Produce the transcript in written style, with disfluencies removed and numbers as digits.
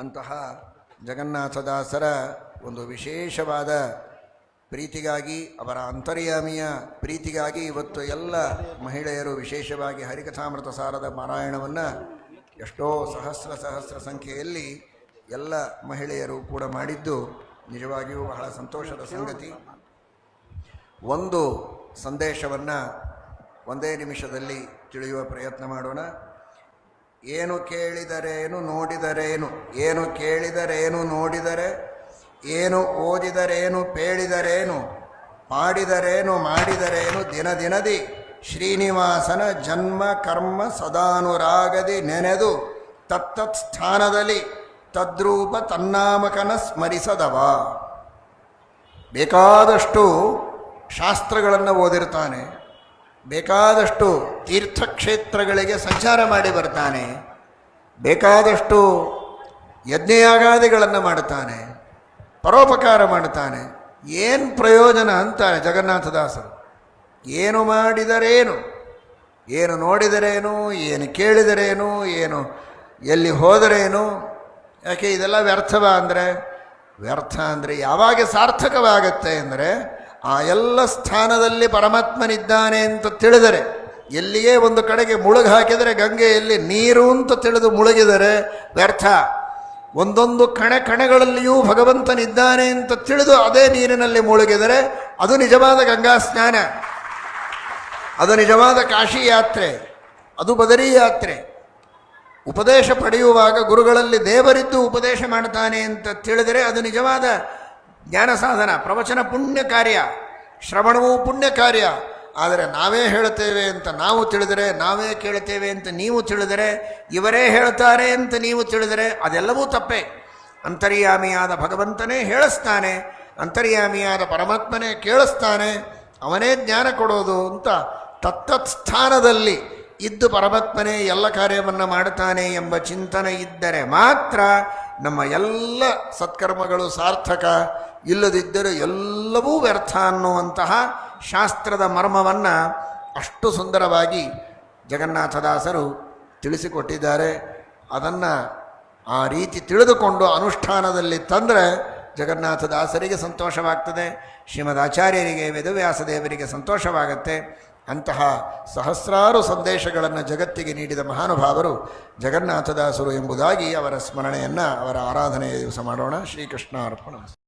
ಅಂತಹ ಜಗನ್ನಾಥದಾಸರ ಒಂದು ವಿಶೇಷವಾದ ಪ್ರೀತಿಗಾಗಿ, ಅವರ ಅಂತರ್ಯಾಮಿಯ ಪ್ರೀತಿಗಾಗಿ ಇವತ್ತು ಎಲ್ಲ ಮಹಿಳೆಯರು ವಿಶೇಷವಾಗಿ ಹರಿಕಥಾಮೃತ ಸಾರದ ಪಾರಾಯಣವನ್ನು ಎಷ್ಟೋ ಸಹಸ್ರ ಸಂಖ್ಯೆಯಲ್ಲಿ ಎಲ್ಲ ಮಹಿಳೆಯರು ಕೂಡ ಮಾಡಿದ್ದು ನಿಜವಾಗಿಯೂ ಬಹಳ ಸಂತೋಷದ ಸಂಗತಿ. ಒಂದು ಸಂದೇಶವನ್ನು ಒಂದೇ ನಿಮಿಷದಲ್ಲಿ ತಿಳಿಯುವ ಪ್ರಯತ್ನ ಮಾಡೋಣ. ಏನು ಕೇಳಿದರೇನು ನೋಡಿದರೇನು, ಏನು ಕೇಳಿದರೇನು ನೋಡಿದರೆ, ಏನು ಓದಿದರೇನು ಪೇಳಿದರೇನು, ಪಾಡಿದರೇನು ಮಾಡಿದರೇನು, ದಿನದಿ ಶ್ರೀನಿವಾಸನ ಜನ್ಮ ಕರ್ಮ ಸದಾನುರಾಗದಿ ನೆನೆದು ತತ್ತತ್ ಸ್ಥಾನದಲ್ಲಿ ತದ್ರೂಪ ತನ್ನಾಮಕನ ಸ್ಮರಿಸದವ. ಬೇಕಾದಷ್ಟು ಶಾಸ್ತ್ರಗಳನ್ನು ಓದಿರ್ತಾನೆ, ಬೇಕಾದಷ್ಟು ತೀರ್ಥಕ್ಷೇತ್ರಗಳಿಗೆ ಸಂಚಾರ ಮಾಡಿ ಬರ್ತಾನೆ, ಬೇಕಾದಷ್ಟು ಯಜ್ಞಯಾಗಾದಿಗಳನ್ನು ಮಾಡ್ತಾನೆ, ಪರೋಪಕಾರ ಮಾಡ್ತಾನೆ. ಏನು ಪ್ರಯೋಜನ ಅಂತಾನೆ ಜಗನ್ನಾಥದಾಸರು. ಏನು ಮಾಡಿದರೇನು, ಏನು ನೋಡಿದರೇನು, ಏನು ಕೇಳಿದರೇನು, ಏನು ಎಲ್ಲಿ ಹೋದರೇನು. ಯಾಕೆ ಇದೆಲ್ಲ ವ್ಯರ್ಥವಾ ಅಂದರೆ, ವ್ಯರ್ಥ ಅಂದರೆ ಯಾವಾಗ ಸಾರ್ಥಕವಾಗತ್ತೆ ಅಂದರೆ ಆ ಎಲ್ಲ ಸ್ಥಾನದಲ್ಲಿ ಪರಮಾತ್ಮನಿದ್ದಾನೆ ಅಂತ ತಿಳಿದರೆ, ಎಲ್ಲಿಯೇ ಒಂದು ಕಡೆಗೆ ಮುಳುಗು ಹಾಕಿದರೆ ಗಂಗೆಯಲ್ಲಿ ನೀರು ಅಂತ ತಿಳಿದು ಮುಳುಗಿದರೆ ವ್ಯರ್ಥ. ಒಂದೊಂದು ಕಣಗಳಲ್ಲಿಯೂ ಭಗವಂತನಿದ್ದಾನೆ ಅಂತ ತಿಳಿದು ಅದೇ ನೀರಿನಲ್ಲಿ ಮುಳುಗಿದರೆ ಅದು ನಿಜವಾದ ಗಂಗಾ ಸ್ನಾನ, ಅದು ನಿಜವಾದ ಕಾಶಿ ಯಾತ್ರೆ, ಅದು ಬದರಿ ಯಾತ್ರೆ. ಉಪದೇಶ ಪಡೆಯುವಾಗ ಗುರುಗಳಲ್ಲಿ ದೇವರಿದ್ದು ಉಪದೇಶ ಮಾಡ್ತಾನೆ ಅಂತ ತಿಳಿದರೆ ಅದು ನಿಜವಾದ ಜ್ಞಾನ ಸಾಧನ. ಪ್ರವಚನ ಪುಣ್ಯ ಕಾರ್ಯ, ಶ್ರವಣವೂ ಪುಣ್ಯ ಕಾರ್ಯ. ಆದರೆ ನಾವೇ ಹೇಳ್ತೇವೆ ಅಂತ ನಾವು ತಿಳಿದರೆ, ನಾವೇ ಕೇಳ್ತೇವೆ ಅಂತ ನೀವು ತಿಳಿದರೆ, ಇವರೇ ಹೇಳ್ತಾರೆ ಅಂತ ನೀವು ತಿಳಿದರೆ ಅದೆಲ್ಲವೂ ತಪ್ಪೇ. ಅಂತರ್ಯಾಮಿಯಾದ ಭಗವಂತನೇ ಹೇಳಿಸ್ತಾನೆ, ಅಂತರ್ಯಾಮಿಯಾದ ಪರಮಾತ್ಮನೇ ಕೇಳಿಸ್ತಾನೆ, ಅವನೇ ಜ್ಞಾನ ಕೊಡೋದು ಅಂತ ತತ್ತತ್ ಸ್ಥಾನದಲ್ಲಿ ಇದ್ದು ಪರಮಾತ್ಮನೇ ಎಲ್ಲ ಕಾರ್ಯವನ್ನು ಮಾಡ್ತಾನೆ ಎಂಬ ಚಿಂತನೆ ಇದ್ದರೆ ಮಾತ್ರ ನಮ್ಮ ಎಲ್ಲ ಸತ್ಕರ್ಮಗಳು ಸಾರ್ಥಕ. ಇಲ್ಲದಿದ್ದರೆ ಎಲ್ಲವೂ ವ್ಯರ್ಥ ಅನ್ನುವಂತಹ ಶಾಸ್ತ್ರದ ಮರ್ಮವನ್ನು ಅಷ್ಟು ಸುಂದರವಾಗಿ ಜಗನ್ನಾಥದಾಸರು ತಿಳಿಸಿಕೊಟ್ಟಿದ್ದಾರೆ. ಅದನ್ನು ಆ ರೀತಿ ತಿಳಿದುಕೊಂಡು ಅನುಷ್ಠಾನದಲ್ಲಿ ತಂದರೆ ಜಗನ್ನಾಥದಾಸರಿಗೆ ಸಂತೋಷವಾಗ್ತದೆ, ಶ್ರೀಮದ್ ಆಚಾರ್ಯರಿಗೆ ವೇದವ್ಯಾಸದೇವರಿಗೆ ಸಂತೋಷವಾಗತ್ತೆ. ಅಂತಹ ಸಹಸ್ರಾರು ಸಂದೇಶಗಳನ್ನು ಜಗತ್ತಿಗೆ ನೀಡಿದ ಮಹಾನುಭಾವರು ಜಗನ್ನಾಥದಾಸರು ಎಂಬುದಾಗಿ ಅವರ ಸ್ಮರಣೆಯನ್ನು, ಅವರ ಆರಾಧನೆಯ ದಿವಸ ಮಾಡೋಣ. ಶ್ರೀಕೃಷ್ಣ ಅರ್ಪಣ.